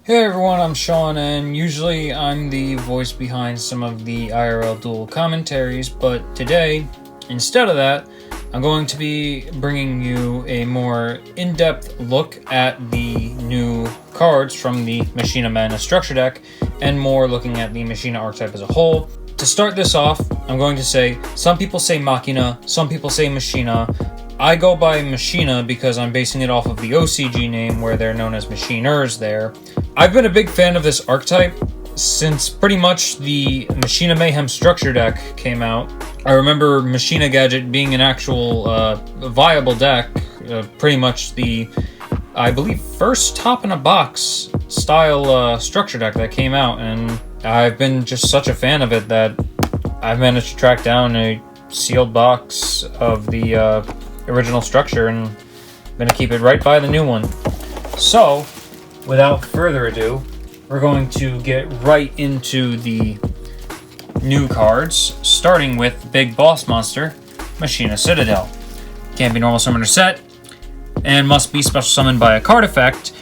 Hey everyone, I'm Sean, and usually I'm the voice behind some of the IRL duel commentaries, but today, instead of that, I'm going to be bringing you a more in-depth look at the new cards from the Machina Mana structure deck, and more looking at the Machina archetype as a whole. To start this off, I'm going to say, some people say Machina, some people say Machina. I go by Machina because I'm basing it off of the OCG name, where they're known as Machiners there. I've been a big fan of this archetype since pretty much the Machina Mayhem structure deck came out. I remember Machina Gadget being an actual viable deck, pretty much the, I believe, first top-in-a-box style structure deck that came out, and I've been just such a fan of it that I've managed to track down a sealed box of the original structure, and I'm going to keep it right by the new one. So, without further ado, we're going to get right into the new cards, starting with Big Boss Monster, Machina Citadel. Can't be normal summon or set, and must be special summoned by a card effect.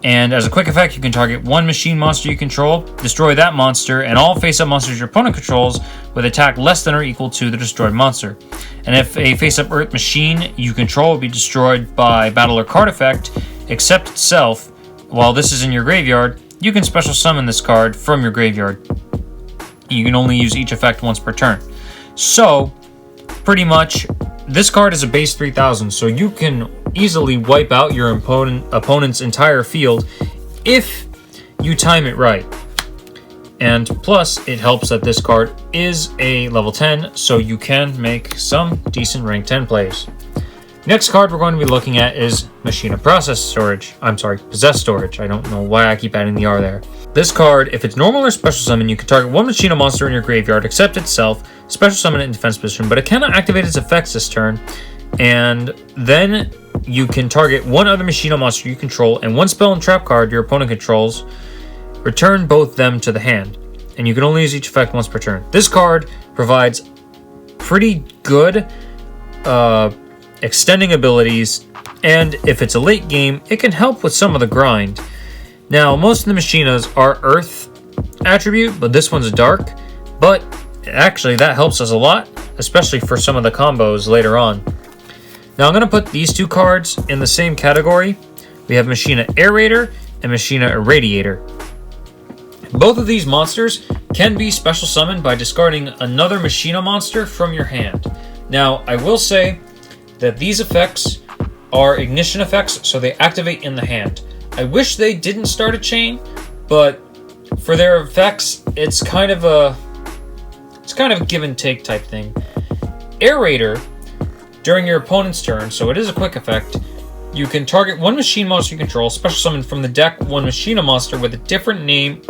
And as a quick effect, you can target one machine monster you control, destroy that monster, and all face-up monsters your opponent controls with attack less than or equal to the destroyed monster. And if a face-up Earth machine you control will be destroyed by battle or card effect, except itself, while this is in your graveyard, you can special summon this card from your graveyard. You can only use each effect once per turn. So, pretty much, this card is a base 3000, so you can easily wipe out your opponent's entire field if you time it right. And plus, it helps that this card is a level 10, so you can make some decent rank 10 plays. Next card we're going to be looking at is Machina Possessed Storage. I don't know why I keep adding the R there. This card, if it's normal or special summon, you can target one Machina monster in your graveyard, except itself, special summon it in defense position, but it cannot activate its effects this turn. And then you can target one other Machina monster you control and one spell and trap card your opponent controls. Return both them to the hand, and you can only use each effect once per turn. This card provides pretty good extending abilities, and if it's a late game, it can help with some of the grind. Now, most of the Machinas are Earth attribute, but this one's a Dark, but actually that helps us a lot, especially for some of the combos later on. Now, I'm going to put these two cards in the same category. We have Machina Aerator and Machina Irradiator. Both of these monsters can be special summoned by discarding another Machina monster from your hand. Now, I will say that these effects are ignition effects, so they activate in the hand. I wish they didn't start a chain, but for their effects, it's kind of a give and take type thing. Aerator, during your opponent's turn, so it is a quick effect, you can target one machine monster you control, special summon from the deck one Machina monster with a different name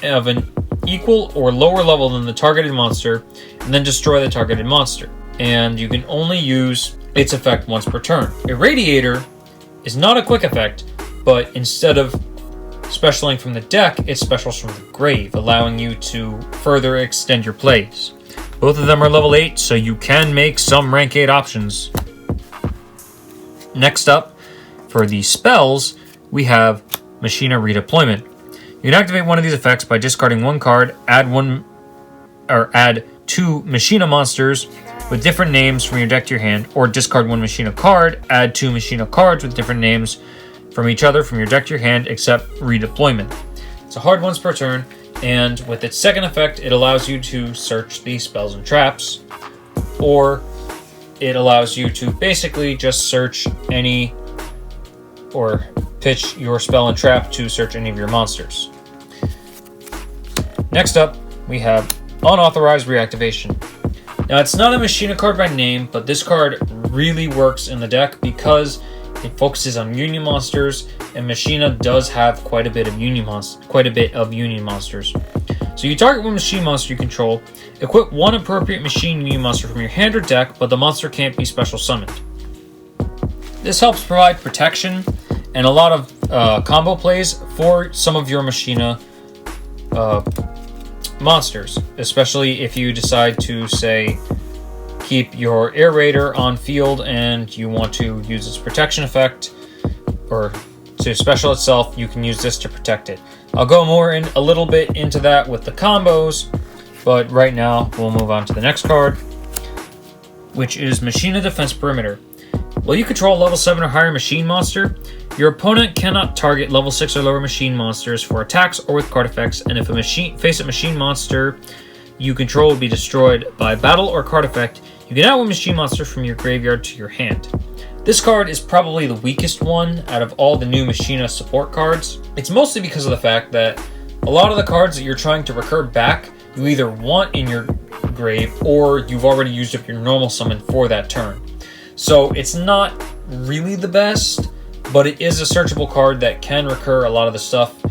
of an equal or lower level than the targeted monster, and then destroy the targeted monster. And you can only use its effect once per turn. Irradiator is not a quick effect, but instead of specialing from the deck, it specials from the grave, allowing you to further extend your plays. Both of them are level 8, so you can make some rank 8 options. Next up, for the spells, we have Machina Redeployment. You can activate one of these effects by discarding one card, add two Machina monsters with different names from your deck to your hand, or discard one Machina card, add two Machina cards with different names from each other from your deck to your hand, except Redeployment. It's a hard once per turn, and with its second effect, it allows you to search the spells and traps, or it allows you to basically just search any, or pitch your spell and trap to search any of your monsters. Next up, we have Unauthorized Reactivation. Now, it's not a Machina card by name, but this card really works in the deck because it focuses on Union monsters, and Machina does have quite a bit of Union monsters. So you target one machine monster you control, equip one appropriate machine Union monster from your hand or deck, but the monster can't be special summoned. This helps provide protection and a lot of combo plays for some of your Machina monsters, especially if you decide to, say, keep your Aerator on field and you want to use its protection effect, or to special itself, you can use this to protect it. I'll go more in a little bit into that with the combos, but right now we'll move on to the next card, which is Machina Defense Perimeter. While you control a level 7 or higher machine monster, your opponent cannot target level 6 or lower machine monsters for attacks or with card effects, and if a face-up machine monster you control will be destroyed by battle or card effect, you can add one machine monster from your graveyard to your hand. This card is probably the weakest one out of all the new Machina support cards. It's mostly because of the fact that a lot of the cards that you're trying to recur back, you either want in your grave or you've already used up your normal summon for that turn. So it's not really the best, but it is a searchable card that can recur a lot of the stuff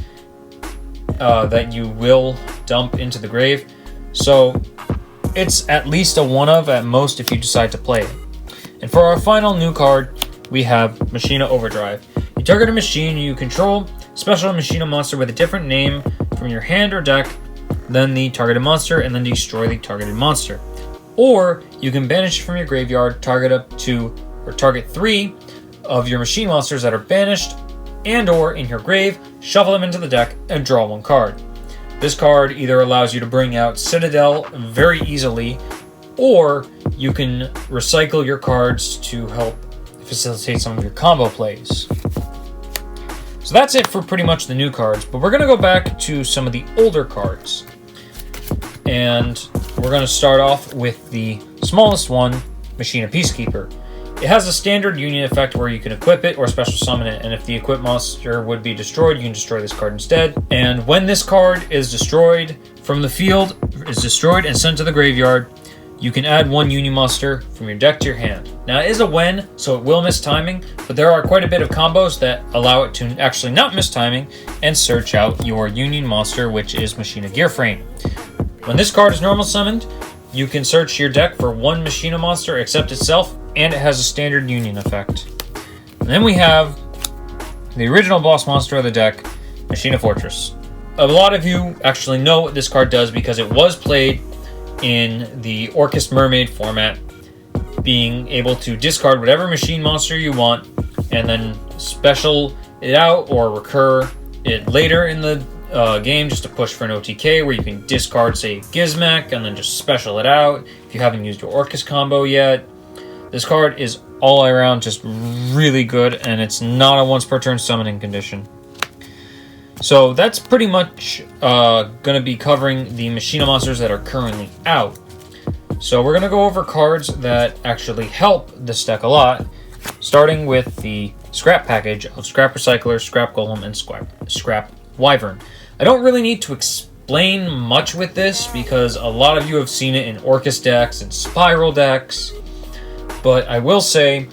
that you will dump into the grave. So it's at least a one of at most if you decide to play it. And for our final new card, we have Machina Overdrive. You target a machine you control, special a Machina monster with a different name from your hand or deck than the targeted monster, and then destroy the targeted monster. Or you can banish from your graveyard, target 3 of your machine monsters that are banished, and or in your grave, shuffle them into the deck and draw one card. This card either allows you to bring out Citadel very easily, or you can recycle your cards to help facilitate some of your combo plays. So that's it for pretty much the new cards, but we're going to go back to some of the older cards. And we're going to start off with the smallest one, Machina Peacekeeper. It has a standard union effect where you can equip it or special summon it, and if the equipped monster would be destroyed, you can destroy this card instead. And when this card is destroyed from the field, is destroyed and sent to the graveyard, you can add one union monster from your deck to your hand. Now it is a when, so it will miss timing, but there are quite a bit of combos that allow it to actually not miss timing and search out your union monster, which is Machina Gearframe. When this card is normal summoned, you can search your deck for one Machina monster except itself, and it has a standard union effect. And then we have the original boss monster of the deck, Machina Fortress. A lot of you actually know what this card does because it was played in the Orcus Mermaid format, being able to discard whatever machine monster you want and then special it out or recur it later in the game just to push for an OTK where you can discard, say, Gizmek and then just special it out if you haven't used your Orcus combo yet. This card is all around just really good, and it's not a once per turn summoning condition. So that's pretty much going to be covering the Machina monsters that are currently out. So we're going to go over cards that actually help this deck a lot, starting with the scrap package of Scrap Recycler, Scrap Golem, and Scrap Wyvern. I don't really need to explain much with this because a lot of you have seen it in Orcus decks and Spiral decks, but I will say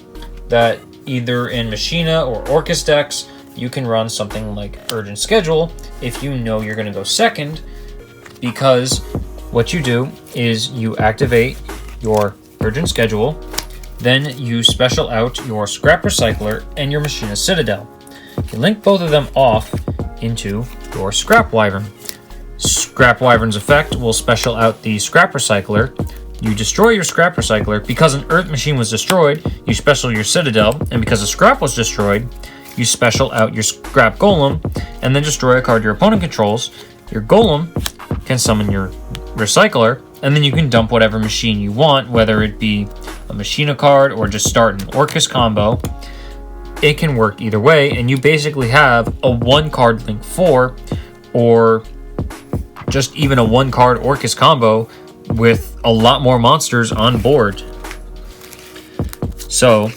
that either in Machina or Orcus decks, you can run something like Urgent Schedule if you know you're going to go second, because what you do is you activate your Urgent Schedule, then you special out your Scrap Recycler and your Machina Citadel. You link both of them off into your Scrap Wyvern. Scrap Wyvern's effect will special out the Scrap Recycler. You destroy your Scrap Recycler. Because an Earth machine was destroyed, you special your Citadel, and because a Scrap was destroyed, you special out your Scrap Golem, and then destroy a card your opponent controls. Your Golem can summon your Recycler, and then you can dump whatever machine you want, whether it be a Machina card or just start an Orcus combo. It can work either way, and you basically have a one-card Link 4, or just even a one-card Orcus combo with a lot more monsters on board. So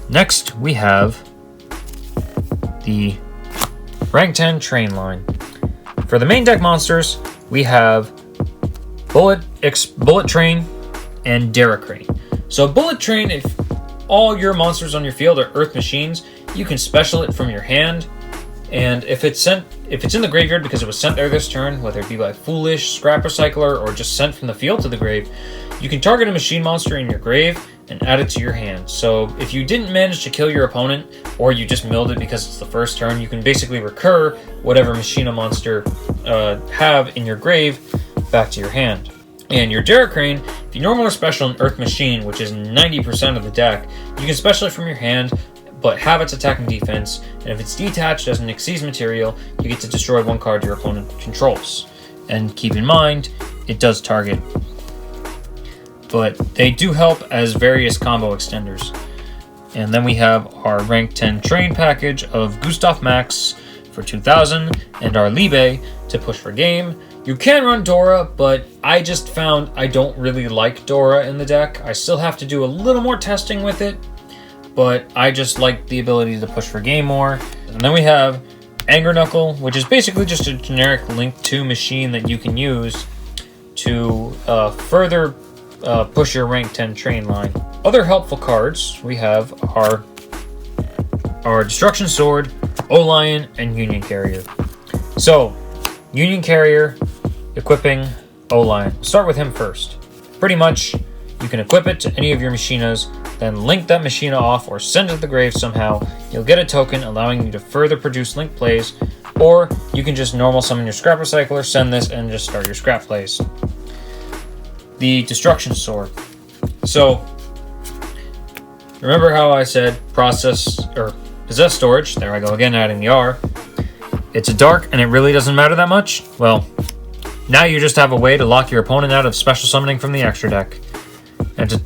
next, we have the Rank 10 Train line. For the main deck monsters, we have Bullet Train and Derricrane. So Bullet Train, if all your monsters on your field are Earth machines, you can special it from your hand, and if it's in the graveyard because it was sent there this turn, whether it be by Foolish, Scrap Recycler, or just sent from the field to the grave, you can target a machine monster in your grave and add it to your hand. So if you didn't manage to kill your opponent, or you just milled it because it's the first turn, you can basically recur whatever Machina monster have in your grave back to your hand. And your Derricrane, if you normal or special an Earth Machine, which is 90% of the deck, you can special it from your hand, but have its attack and defense, and if it's detached as an exceeds material, you get to destroy one card your opponent controls. And keep in mind, it does target. But they do help as various combo extenders. And then we have our rank 10 train package of Gustav Max for 2000 and our Liebe to push for game. You can run Dora, but I just found I don't really like Dora in the deck. I still have to do a little more testing with it, but I just like the ability to push for game more. And then we have Anger Knuckle, which is basically just a generic Link 2 machine that you can use to further push your rank 10 train line. Other helpful cards we have are our Destruction Sword, O-Lion, and Union Carrier. So, Union Carrier, equipping O-Lion. We'll start with him first. Pretty much, you can equip it to any of your Machinas, then link that Machina off or send it to the grave somehow. You'll get a token allowing you to further produce link plays, or you can just normal summon your Scrap Recycler, send this, and just start your scrap plays. The Destruction Sword. So, remember how I said possess storage? There I go again, adding the R. It's a dark, and it really doesn't matter that much. Well, now you just have a way to lock your opponent out of special summoning from the extra deck. And to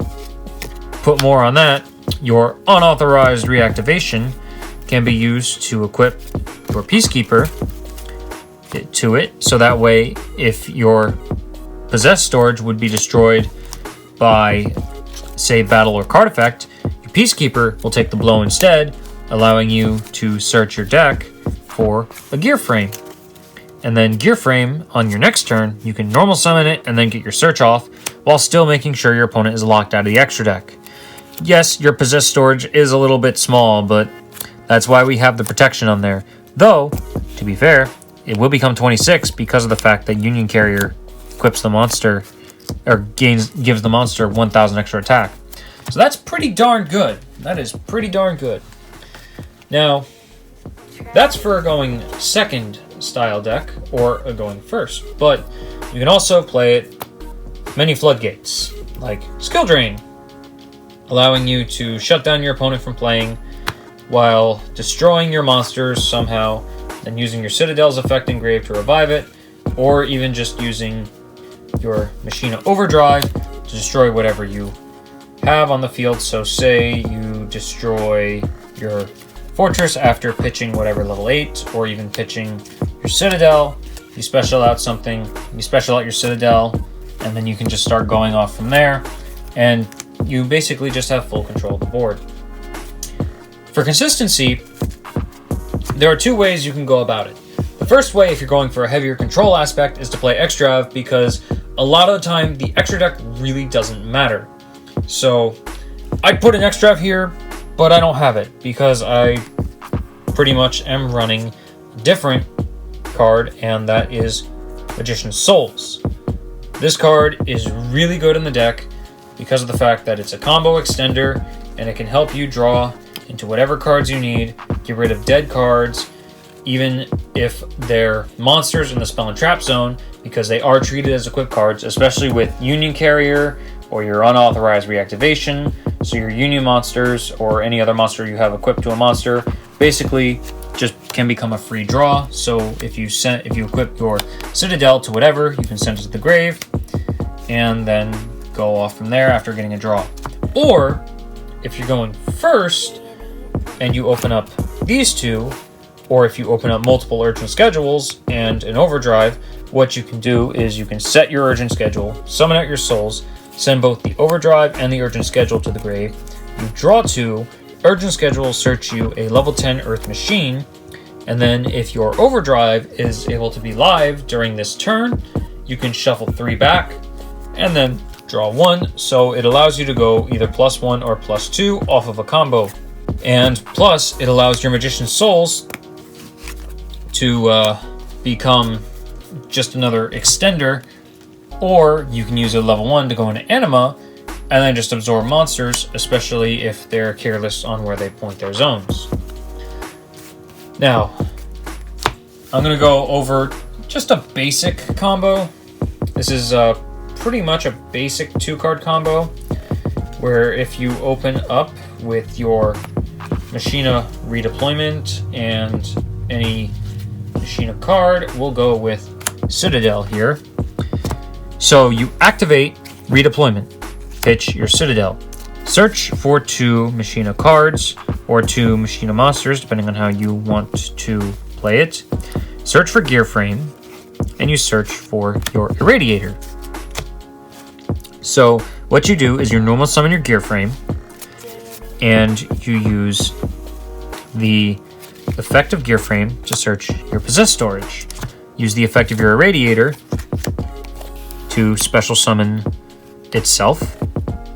put more on that, your unauthorized reactivation can be used to equip your Peacekeeper to it, so that way if your possessed storage would be destroyed by, say, battle or card effect, your Peacekeeper will take the blow instead, allowing you to search your deck for a Gear Frame. And then Gear Frame, on your next turn, you can normal summon it and then get your search off, while still making sure your opponent is locked out of the extra deck. Yes, your possessed storage is a little bit small, but that's why we have the protection on there. Though, to be fair, it will become 26 because of the fact that Union Carrier equips the monster, or gives the monster 1000 extra attack. So that's pretty darn good. That is pretty darn good. Now, that's for a going second style deck, or a going first. But you can also play it many floodgates, like Skill Drain, allowing you to shut down your opponent from playing while destroying your monsters somehow, then using your Citadel's effect in grave to revive it, or even just using your Machina Overdrive to destroy whatever you have on the field. So say you destroy your Fortress after pitching whatever level 8, or even pitching your Citadel, you special out something, you special out your Citadel, and then you can just start going off from there, and you basically just have full control of the board. For consistency, there are two ways you can go about it. The first way, if you're going for a heavier control aspect, is to play Extrav, because a lot of the time the extra deck really doesn't matter. So I'd put an Extrav here, but I don't have it because I pretty much am running a different card, and that is Magician's Souls. This card is really good in the deck because of the fact that it's a combo extender, and it can help you draw into whatever cards you need, get rid of dead cards, even if they're monsters in the spell and trap zone, because they are treated as equipped cards, especially with Union Carrier or your unauthorized reactivation. So your Union monsters or any other monster you have equipped to a monster basically just can become a free draw. So if you equip your Citadel to whatever, you can send it to the grave and then go off from there after getting a draw. Or if you're going first and you open up these two, or if you open up multiple urgent schedules and an overdrive, what you can do is you can set your urgent schedule, summon out your souls, send both the overdrive and the urgent schedule to the grave. You draw 2, urgent schedule will search you a level 10 earth machine, and then if your overdrive is able to be live during this turn, you can shuffle 3 back and then draw 1, so it allows you to go either +1 or +2 off of a combo. And plus, it allows your Magician's Souls to become just another extender, or you can use a level 1 to go into Anima and then just absorb monsters, especially if they're careless on where they point their zones. Now, I'm going to go over just a basic combo. This is pretty much a basic 2-card combo, where if you open up with your Machina redeployment and any Machina card, we'll go with Citadel here. So you activate redeployment, pitch your Citadel. Search for 2 Machina cards or 2 Machina monsters, depending on how you want to play it. Search for Gear Frame, and you search for your Irradiator. So what you do is you normal summon your Gear Frame, and you use the effect of Gear Frame to search your Possess storage. Use the effect of your Irradiator to special summon itself.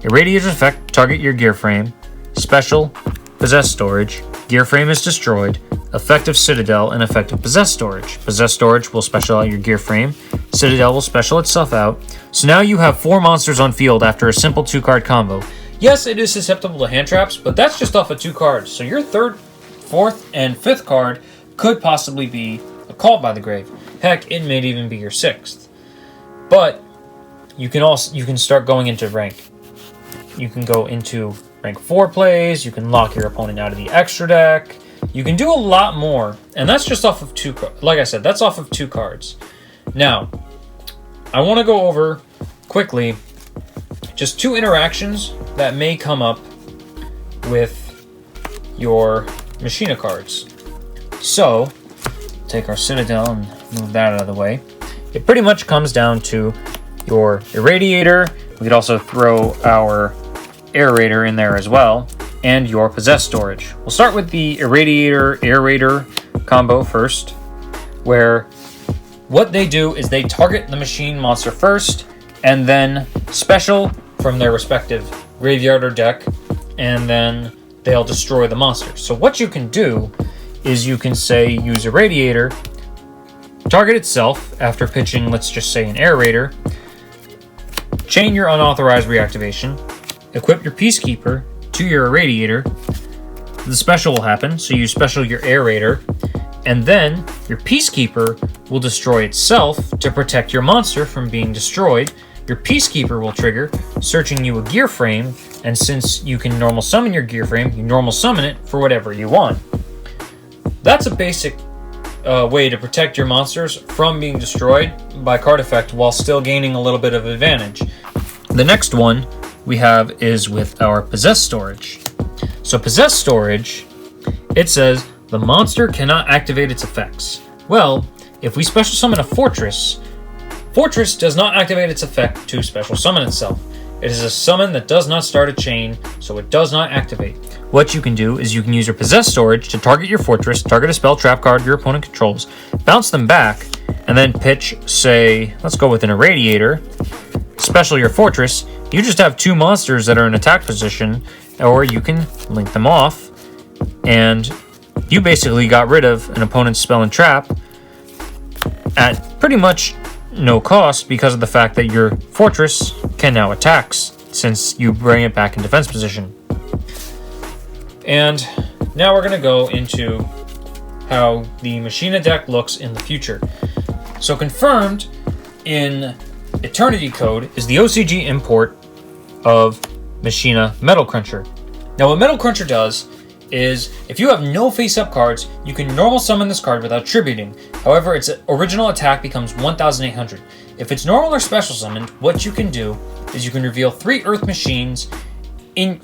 Irradiator's effect, target your Gear Frame. Special, Possess storage. Gear Frame is destroyed. Effective Citadel and effective Possess storage. Possess storage will special out your Gear Frame. Citadel will special itself out. So now you have 4 monsters on field after a simple 2-card combo. Yes, it is susceptible to hand traps, but that's just off of 2 cards. So your 3rd, 4th, and 5th card could possibly be a Called by the Grave. Heck, it may even be your 6th. But you can start going into rank. You can go into rank 4 plays, you can lock your opponent out of the extra deck, you can do a lot more, and that's just off of 2 cards. Like I said, that's off of 2 cards. Now, I want to go over quickly just 2 interactions that may come up with your Machina cards. So, take our Citadel and move that out of the way. It pretty much comes down to your Irradiator. We could also throw our Aerator in there as well, and your Possess storage. We'll start with the Irradiator Aerator combo first, where what they do is they target the machine monster first, and then special from their respective graveyard or deck, and then they'll destroy the monster. So what you can do is you can say use Irradiator, target itself after pitching, let's just say, an Aerator, chain your unauthorized reactivation, equip your Peacekeeper to your Irradiator. The special will happen, so you special your Aerator, and then your Peacekeeper will destroy itself to protect your monster from being destroyed. Your Peacekeeper will trigger, searching you a Gear Frame, and since you can normal summon your Gear Frame, you normal summon it for whatever you want. That's a basic way to protect your monsters from being destroyed by card effect while still gaining a little bit of advantage. The next one we have is with our Possess storage. So Possess storage, it says the monster cannot activate its effects. Well, if we special summon a Fortress, Fortress does not activate its effect to special summon itself. It is a summon that does not start a chain, so it does not activate. What you can do is you can use your Possess storage to target your Fortress, target a spell trap card your opponent controls, bounce them back, and then pitch, say, let's go with an Irradiator, special your Fortress. You just have 2 monsters that are in attack position, or you can link them off, and you basically got rid of an opponent's spell and trap at pretty much no cost because of the fact that your Fortress can now attack since you bring it back in defense position. And now we're going to go into how the Machina deck looks in the future. So confirmed in Eternity Code is the OCG import of Machina Metal Cruncher. Now what Metal Cruncher does is if you have no face-up cards, you can normal summon this card without tributing. However, its original attack becomes 1,800. If it's normal or special summoned, what you can do is you can reveal 3 Earth Machines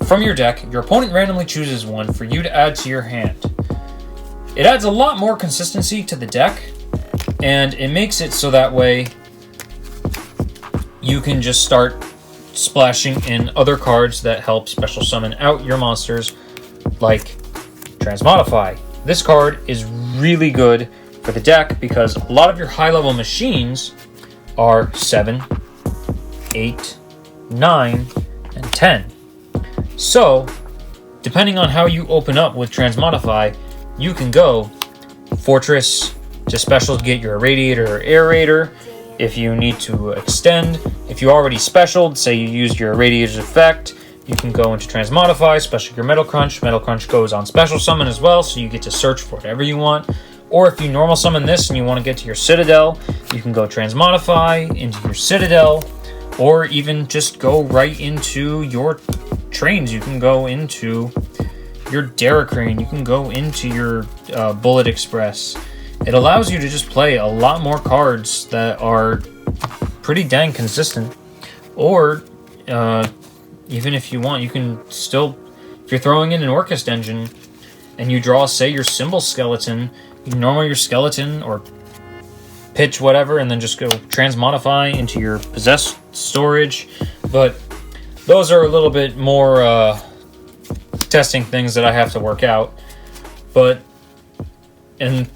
from your deck. Your opponent randomly chooses one for you to add to your hand. It adds a lot more consistency to the deck, and it makes it so that way you can just start splashing in other cards that help special summon out your monsters, like Transmodify. This card is really good for the deck because a lot of your high-level machines are 7, 8, 9, and 10. So, depending on how you open up with Transmodify, you can go Fortress to special to get your Irradiator or Aerator. If you need to extend, if you already specialed, say you used your Irradiator's effect, you can go into Transmodify, special your Metal Crunch. Metal Crunch goes on special summon as well, so you get to search for whatever you want. Or if you normal summon this and you want to get to your Citadel, you can go Transmodify into your Citadel, or even just go right into your trains. You can go into your Daracrane. You can go into your Bullet Express. It allows you to just play a lot more cards that are pretty dang consistent. Or, even if you want, you can still, if you're throwing in an Orchest Engine, and you draw, say, your Symbol Skeleton, you can normal your Skeleton, or pitch whatever, and then just go transmodify into your Possessed storage. But those are a little bit more testing things that I have to work out. But, and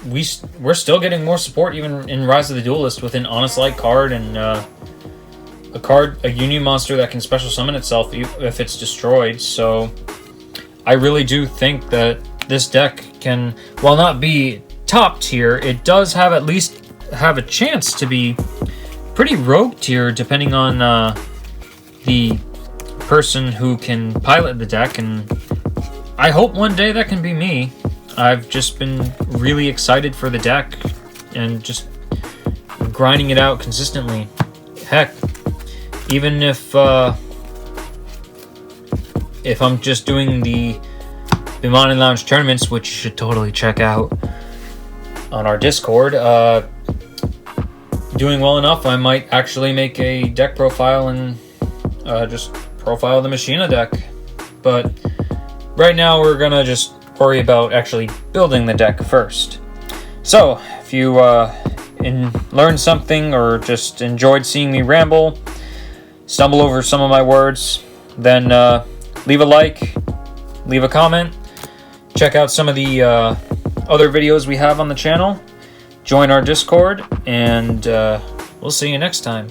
we're still getting more support even in Rise of the Duelist with an Honest Light card and a Union monster that can special summon itself if it's destroyed. So I really do think that this deck can, while not be top tier, it does have at least have a chance to be pretty rogue tier, depending on the person who can pilot the deck. And I hope one day that can be me. I've just been really excited for the deck and just grinding it out consistently. Heck, even if I'm just doing the Bemani Lounge tournaments, which you should totally check out on our Discord, doing well enough, I might actually make a deck profile and just profile the Machina deck. But right now we're gonna just worry about actually building the deck first. So if you learned something or just enjoyed seeing me ramble, stumble over some of my words, then leave a like, leave a comment, check out some of the other videos we have on the channel, join our Discord, and we'll see you next time.